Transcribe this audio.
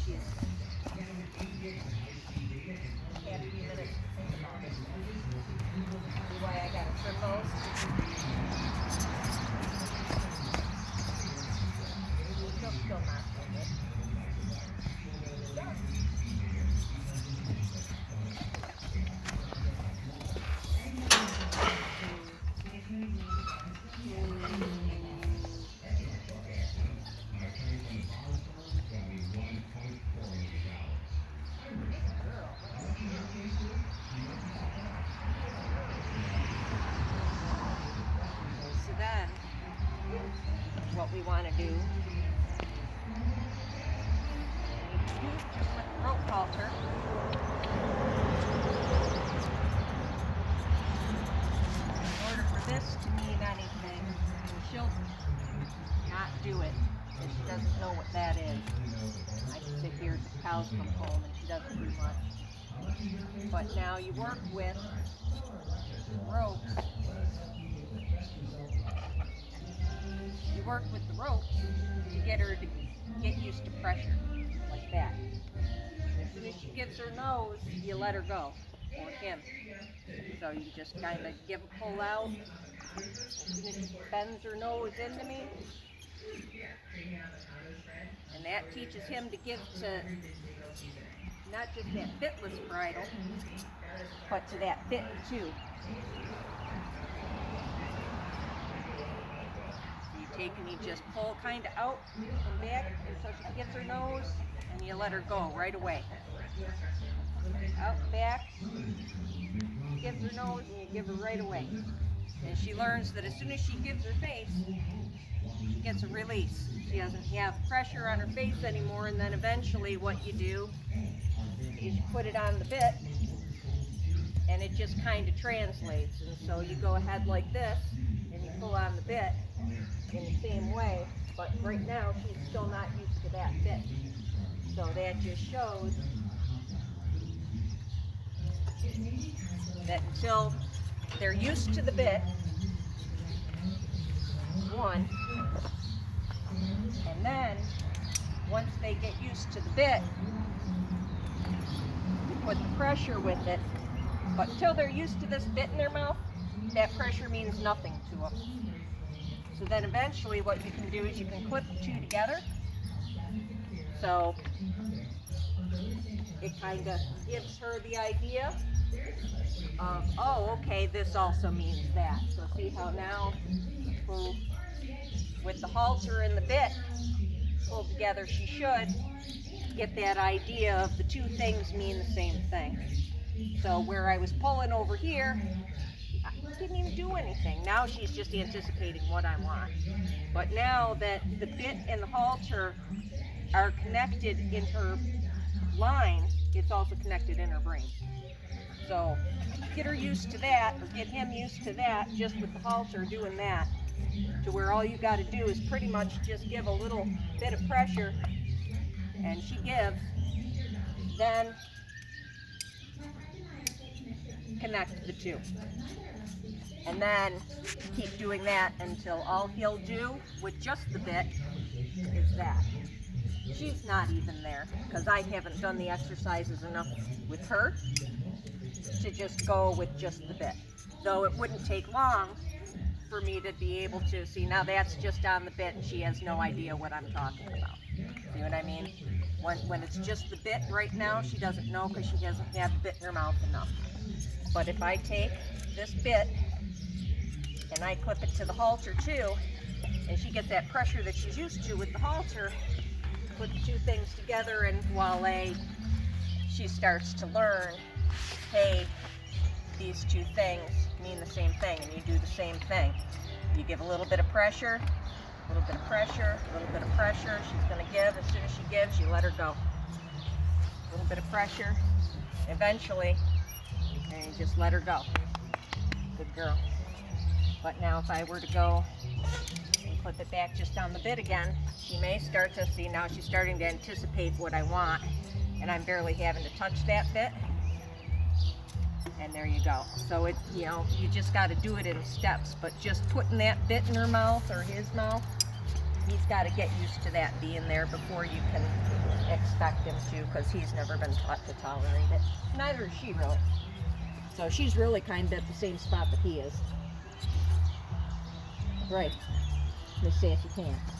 she's had a few minutes to think about it. See why I gotta trim those? She'll still not trim it. So then, what we want to do with the rope halter, in order for this to mean anything, and she'll not do it if she doesn't know what that is. I sit here, the cows come home, and she doesn't do much. But now you work with ropes. You work with the ropes to get her to get used to pressure, like that. As soon as she gives her nose, you let her go, or him. So you just kind of give a pull out. As soon as she bends her nose into me, and that teaches him to give to not just that bitless bridle, but to that bit too. Take and you just pull kind of out and back so she gets her nose, and you let her go right away. Out, back, gives her nose, and you give her right away. And she learns that as soon as she gives her face, she gets a release. She doesn't have pressure on her face anymore, and then eventually what you do is you put it on the bit, and it just kind of translates. And so you go ahead like this, and you pull on the bit in the same way, but right now she's still not used to that bit. So that just shows that until they're used to the bit, one, and then once they get used to the bit, you put the pressure with it, but until they're used to this bit in their mouth, that pressure means nothing to them. So then eventually what you can do is you can clip the two together. So it kind of gives her the idea of, oh, okay, this also means that. So see how now with the halter and the bit pulled together, she should get that idea of the two things mean the same thing. So where I was pulling over here, I didn't even do anything. Now she's just anticipating what I want. But now that the bit and the halter are connected in her line, it's also connected in her brain. So get her used to that, or get him used to that, just with the halter doing that, to where all you got to do is pretty much just give a little bit of pressure, and she gives, then connect the two. And then keep doing that until all he'll do with just the bit is that. She's not even there, because I haven't done the exercises enough with her to just go with just the bit. Though it wouldn't take long for me to be able to see, now that's just on the bit and she has no idea what I'm talking about. See what I mean? When it's just the bit right now, she doesn't know because she hasn't had the bit in her mouth enough. But if I take this bit and I clip it to the halter too, and she gets that pressure that she's used to with the halter, put the two things together, and voila, she starts to learn, hey, these two things mean the same thing, and you do the same thing. You give a little bit of pressure, a little bit of pressure, a little bit of pressure. She's going to give. As soon as she gives, you let her go. A little bit of pressure. Eventually, and you just let her go. Good girl. But now if I were to go and clip it back just on the bit again, she may start to see, now she's starting to anticipate what I want, and I'm barely having to touch that bit. And there you go. So it, you know, you just got to do it in steps, but just putting that bit in her mouth or his mouth, he's got to get used to that being there before you can expect him to because he's never been taught to tolerate it. Neither is she really. So she's really kind of at the same spot that he is. Right, Miss Sassy Pants.